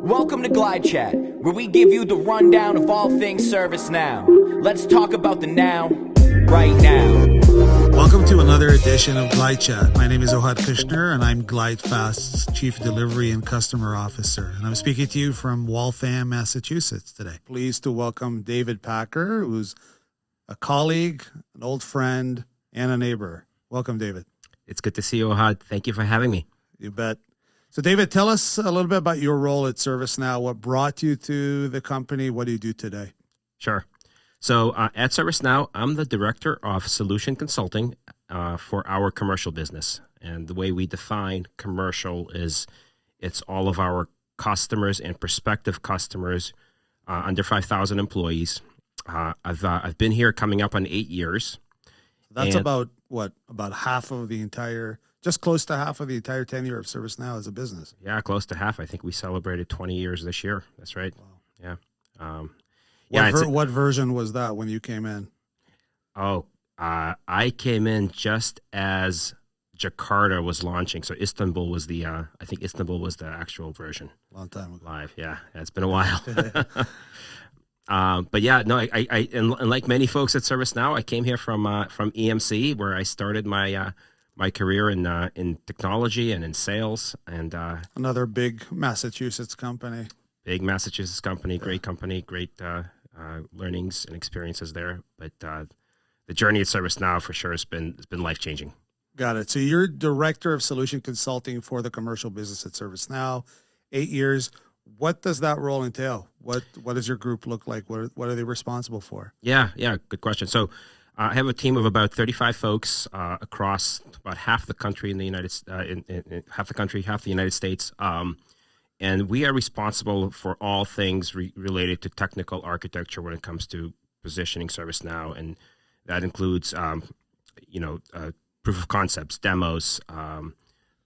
Welcome to GlideChat, where we give you the rundown of all things ServiceNow. Let's talk about the now, right now. Welcome to another edition of GlideChat. My name is Ohad Kushner, and I'm GlideFast's Chief Delivery and Customer Officer. And I'm speaking to you from Waltham, Massachusetts today. Pleased to welcome David Packer, who's a colleague, an old friend, and a neighbor. Welcome, David. It's good to see you, Ohad. Thank you for having me. You bet. So, David, tell us a little bit about your role at ServiceNow. What brought you to the company? What do you do today? Sure. So at ServiceNow, I'm the Director of Solution Consulting for our commercial business. And the way we define commercial is it's all of our customers and prospective customers under 5,000 employees. I've been here coming up on 8 years. That's about what? About half of the entire, just close to half of the entire tenure of ServiceNow as a business. Yeah, close to half. I think we celebrated 20 years this year. That's right. Wow. Yeah. What version was that when you came in? I came in just as Jakarta was launching. So Istanbul was I think Istanbul was the actual version. Long time ago. Live, yeah. It's been a while. But yeah, no, and like many folks at ServiceNow, I came here from EMC, where I started my my career in technology and in sales. And another big Massachusetts company. Big Massachusetts company, great learnings and experiences there. But the journey at ServiceNow for sure has been life-changing. Got it. So you're Director of Solution Consulting for the commercial business at ServiceNow, 8 years. What does that role entail? What does your group look like? What are they responsible for? Yeah, good question. So I have a team of about 35 folks across about half the country in the half the United States. And we are responsible for all things related to technical architecture when it comes to positioning ServiceNow, and that includes, proof of concepts, demos,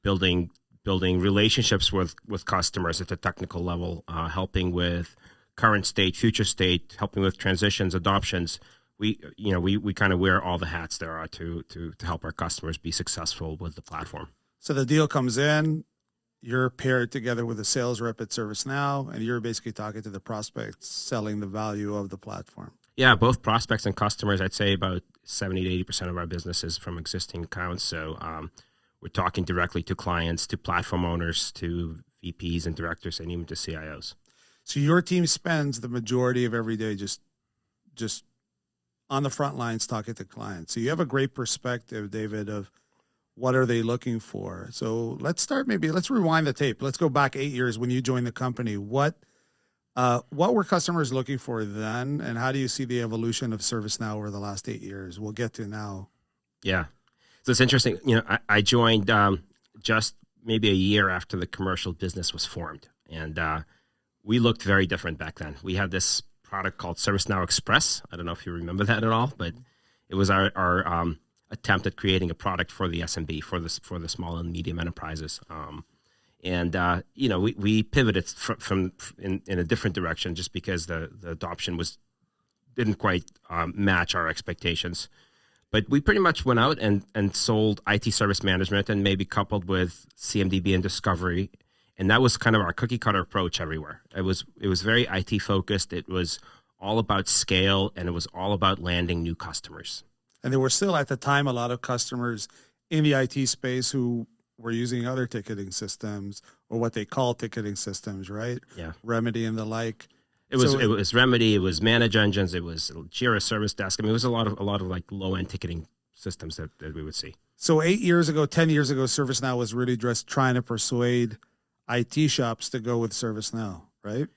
building relationships with customers at the technical level, helping with current state, future state, helping with transitions, adoptions. We kind of wear all the hats there are to help our customers be successful with the platform. So the deal comes in. You're paired together with a sales rep at ServiceNow, and you're basically talking to the prospects, selling the value of the platform. Yeah, both prospects and customers. I'd say about 70 to 80% of our business is from existing accounts. So we're talking directly to clients, to platform owners, to VPs and directors, and even to CIOs. So your team spends the majority of every day just on the front lines talking to clients. So you have a great perspective, David, of what are they looking for. So let's rewind the tape. Let's go back 8 years when you joined the company. What were customers looking for then, and how do you see the evolution of ServiceNow over the last 8 years? We'll get to now. Yeah. So it's interesting. I joined just maybe a year after the commercial business was formed, and we looked very different back then. We had this product called ServiceNow Express. I don't know if you remember that at all, but it was our attempt at creating a product for the SMB, for the small and medium enterprises. We pivoted from in a different direction just because the adoption didn't quite match our expectations. But we pretty much went out and sold IT service management, and maybe coupled with CMDB and discovery. And that was kind of our cookie cutter approach everywhere. It was very IT focused. It was all about scale, and it was all about landing new customers. And there were still at the time a lot of customers in the IT space who were using other ticketing systems, or what they call ticketing systems, right? Yeah. Remedy and the like. It was Remedy, it was Manage Engines, it was Jira Service Desk. I mean, it was a lot of like low-end ticketing systems that we would see. So 8 years ago, 10 years ago, ServiceNow was really just trying to persuade IT shops to go with ServiceNow, right?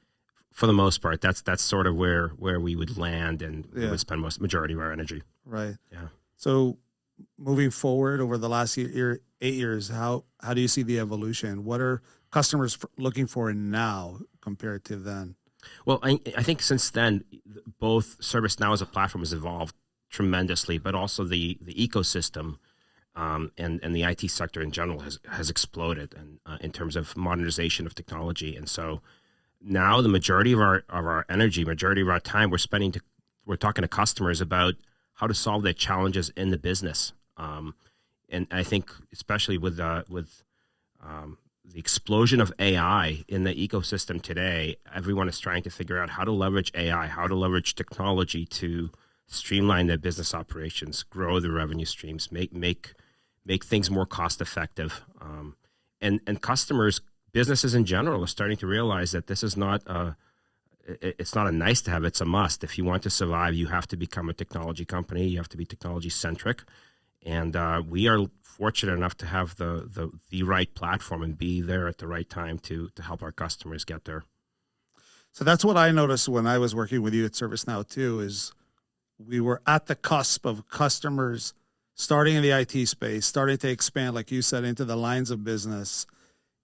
For the most part, that's sort of where we would land, and we would spend majority of our energy. Right. Yeah. So moving forward over the last 8 years, how do you see the evolution? What are customers looking for now compared to then? Well, I think since then, both ServiceNow as a platform has evolved tremendously, but also the ecosystem and the IT sector in general has exploded in terms of modernization of technology. And so now the majority of our energy, majority of our time, we're talking to customers about how to solve their challenges in the business. And I think especially with the explosion of AI in the ecosystem today, everyone is trying to figure out how to leverage AI, how to leverage technology to streamline their business operations, grow the revenue streams, make things more cost effective. And customers, businesses in general, are starting to realize that this is not it's not a nice to have, it's a must. If you want to survive, you have to become a technology company. You have to be technology centric. And we are fortunate enough to have the right platform and be there at the right time to help our customers get there. So that's what I noticed when I was working with you at ServiceNow too, is we were at the cusp of customers starting in the IT space, starting to expand, like you said, into the lines of business,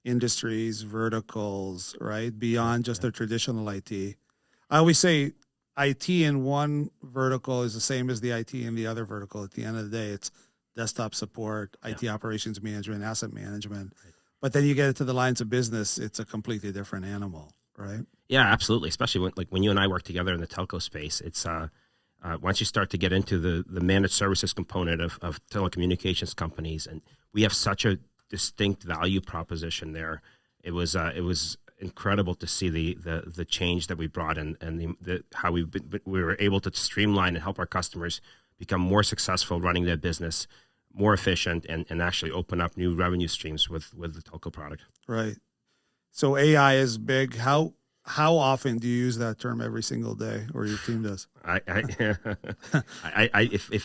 industries, verticals, right? Beyond just their traditional IT. I always say IT in one vertical is the same as the IT in the other vertical. At the end of the day, it's desktop support, IT operations management, asset management. But then you get into the lines of business, it's a completely different animal, right? Yeah, absolutely. Especially when you and I work together in the telco space, it's once you start to get into the managed services component of telecommunications companies, and we have such a distinct value proposition there. It was incredible to see the change that we brought and how we were able to streamline and help our customers become more successful running their business, more efficient, and actually open up new revenue streams with the telco product. Right. So AI is big. How often do you use that term? Every single day, or your team does? If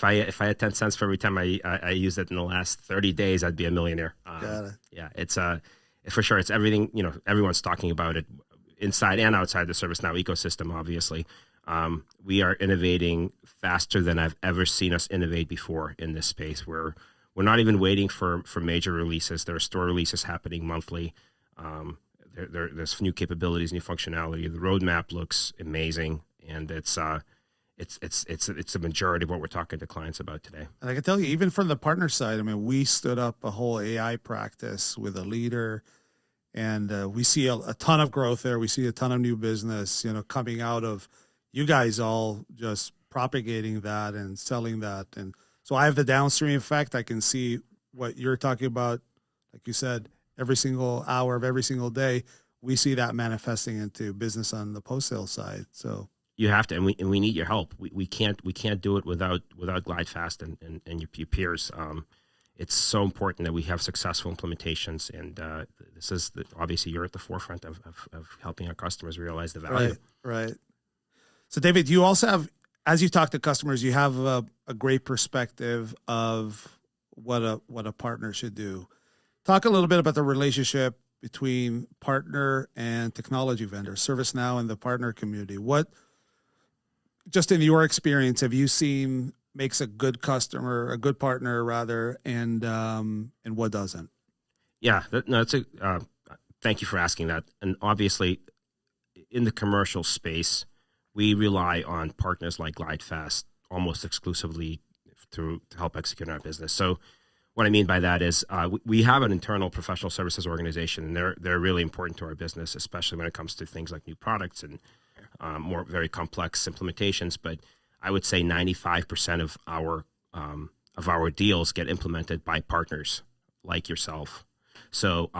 I had 10 cents for every time I used it in the last 30 days, I'd be a millionaire. Got it. Yeah, it's for sure. It's everything. Everyone's talking about it inside and outside the ServiceNow ecosystem. Obviously, we are innovating faster than I've ever seen us innovate before in this space. We're not even waiting for major releases. There are store releases happening monthly. There's new capabilities, new functionality. The roadmap looks amazing, and it's a majority of what we're talking to clients about today. And I can tell you, even from the partner side, I mean, we stood up a whole AI practice with a leader, and we see a ton of growth there. We see a ton of new business, coming out of you guys all just propagating that and selling that. And so I have the downstream effect. I can see what you're talking about, like you said. Every single hour of every single day, we see that manifesting into business on the post-sale side. So you have to, and we need your help. We can't do it without GlideFast and your peers. It's so important that we have successful implementations, and this is obviously you're at the forefront of helping our customers realize the value. Right. So David, you also have, as you talk to customers, you have a great perspective of what a partner should do. Talk a little bit about the relationship between partner and technology vendors, ServiceNow and the partner community. What, just in your experience, have you seen makes a good customer, a good partner rather, and what doesn't? Yeah, thank you for asking that. And obviously, in the commercial space, we rely on partners like GlideFast almost exclusively to help execute our business. So what I mean by that is we have an internal professional services organization, and they're really important to our business, especially when it comes to things like new products and more very complex implementations. But I would say 95% of our deals get implemented by partners like yourself. So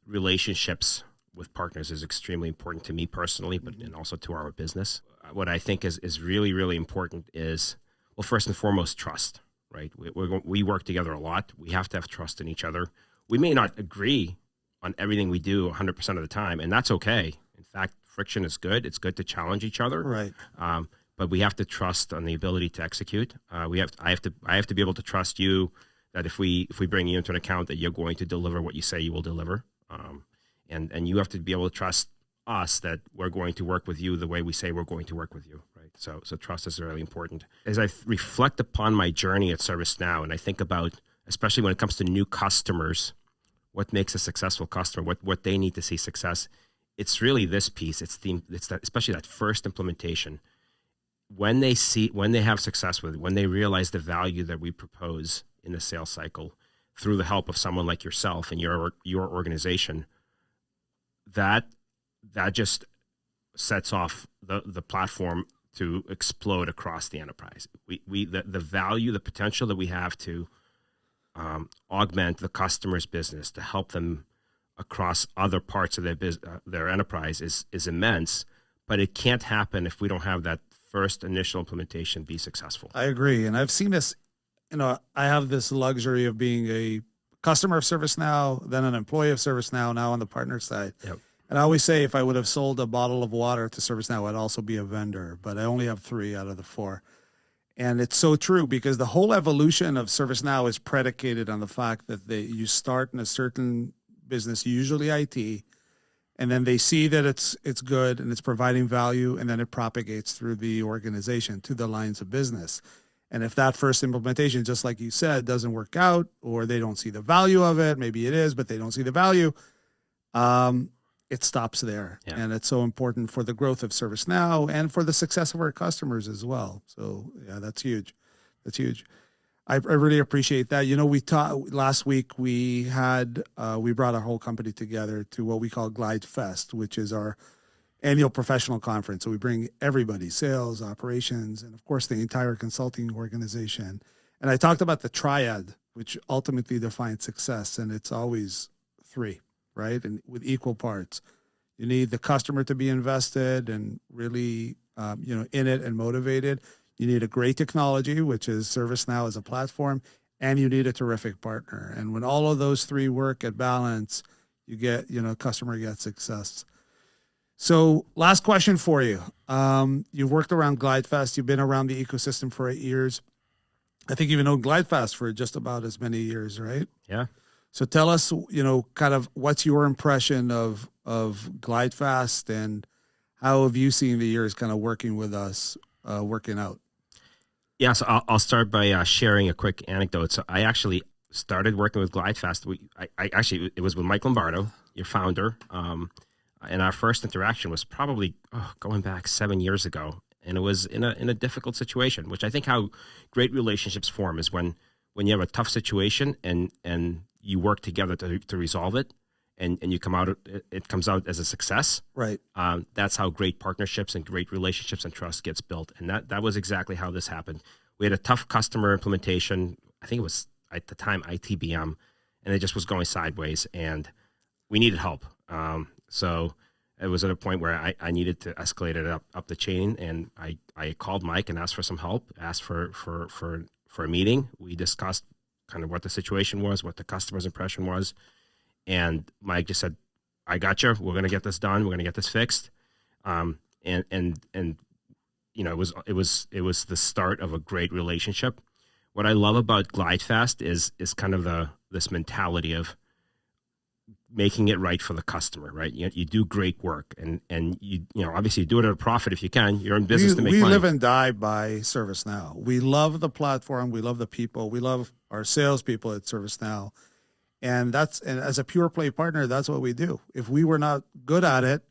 relationships with partners is extremely important to me personally, but and also to our business. What I think is really, really important is, well, first and foremost, trust. Right, we work together a lot. We have to have trust in each other. We may not agree on everything we do 100% of the time, and that's okay. In fact, friction is good. It's good to challenge each other. Right. But we have to trust on the ability to execute. I have to be able to trust you that if we bring you into an account, that you're going to deliver what you say you will deliver, and you have to be able to trust us that we're going to work with you the way we say we're going to work with you. Right. So trust is really important. As I reflect upon my journey at ServiceNow, and I think about, especially when it comes to new customers, what makes a successful customer, what they need to see success, it's really this piece. It's that, especially that first implementation. When they have success with it, when they realize the value that we propose in the sales cycle through the help of someone like yourself and your organization, that just sets off the platform to explode across the enterprise. The value, the potential that we have to augment the customer's business, to help them across other parts of their enterprise is immense, but it can't happen if we don't have that first initial implementation be successful. I agree. And I've seen this, I have this luxury of being a customer of ServiceNow, then an employee of ServiceNow, now on the partner side. Yep. And I always say if I would have sold a bottle of water to ServiceNow, I'd also be a vendor, but I only have 3 out of the 4. And it's so true because the whole evolution of ServiceNow is predicated on the fact that you start in a certain business, usually IT, and then they see that it's good and it's providing value, and then it propagates through the organization to the lines of business. And if that first implementation, just like you said, doesn't work out, or they don't see the value of it, maybe it is, but they don't see the value, it stops there. Yeah. And it's so important for the growth of ServiceNow and for the success of our customers as well. So yeah, that's huge. That's huge. I really appreciate that. We last week we brought our whole company together to what we call GlideFast, which is our annual professional conference. So we bring everybody, sales, operations, and of course the entire consulting organization. And I talked about the triad, which ultimately defines success. And it's always 3, right? And with equal parts. You need the customer to be invested and really, in it and motivated. You need a great technology, which is ServiceNow as a platform, and you need a terrific partner. And when all of those 3 work at balance, you get, customer gets success. So last question for you. You've worked around GlideFast. You've been around the ecosystem for 8 years. I think you've known GlideFast for just about as many years, right? Yeah. So tell us, kind of what's your impression of GlideFast, and how have you seen the years kind of working with us, working out? Yeah, so I'll start by sharing a quick anecdote. So I actually started working with GlideFast. It was with Mike Lombardo, your founder, and our first interaction was probably going back 7 years ago, and it was in a difficult situation. Which I think how great relationships form is when you have a tough situation and you work together to resolve it, and you come out, it comes out as a success. Right. That's how great partnerships and great relationships and trust gets built. And that was exactly how this happened. We had a tough customer implementation. I think it was at the time ITBM, and it just was going sideways, and we needed help. So it was at a point where I needed to escalate it up the chain, and I called Mike and asked for some help, asked for a meeting. We discussed kind of what the situation was, what the customer's impression was. And Mike just said, I got you. We're going to get this done. We're going to get this fixed. And it was the start of a great relationship. What I love about GlideFast is kind of this mentality of making it right for the customer, right? You do great work, and you obviously you do it at a profit if you can. You're in business to make money. We live and die by ServiceNow. We love the platform. We love the people. We love our salespeople at ServiceNow. And as a pure play partner, that's what we do. If we were not good at it,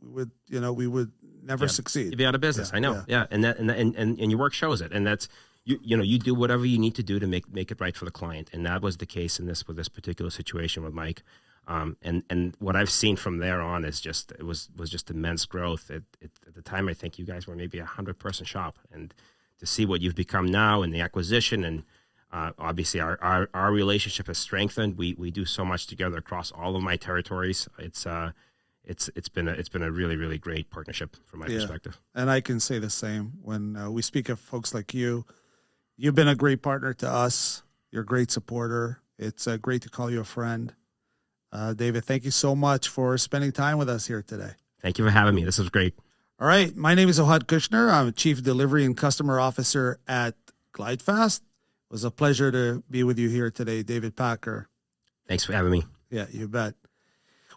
we would never succeed. You'd be out of business. I know. Yeah. And your work shows it. And that's, you do whatever you need to do to make it right for the client. And that was the case with this particular situation with Mike. And what I've seen from there on is it was just immense growth. At the time, I think you guys were maybe 100-person shop, and to see what you've become now in the acquisition, and obviously our relationship has strengthened. We do so much together across all of my territories. It's been a really, really great partnership from my perspective. And I can say the same when we speak of folks like you. You've been a great partner to us. You're a great supporter. It's great to call you a friend. David, thank you so much for spending time with us here today. Thank you for having me. This was great. All right. My name is Ohad Kushner. I'm Chief Delivery and Customer Officer at GlideFast. It was a pleasure to be with you here today, David Packer. Thanks for having me. Yeah, you bet.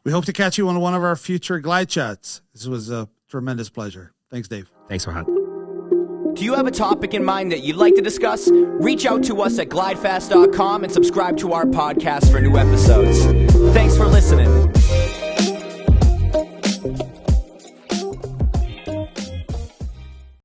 We hope to catch you on one of our future Glide Chats. This was a tremendous pleasure. Thanks, Dave. Thanks, Ohad. Do you have a topic in mind that you'd like to discuss? Reach out to us at glidefast.com and subscribe to our podcast for new episodes. Thanks for listening.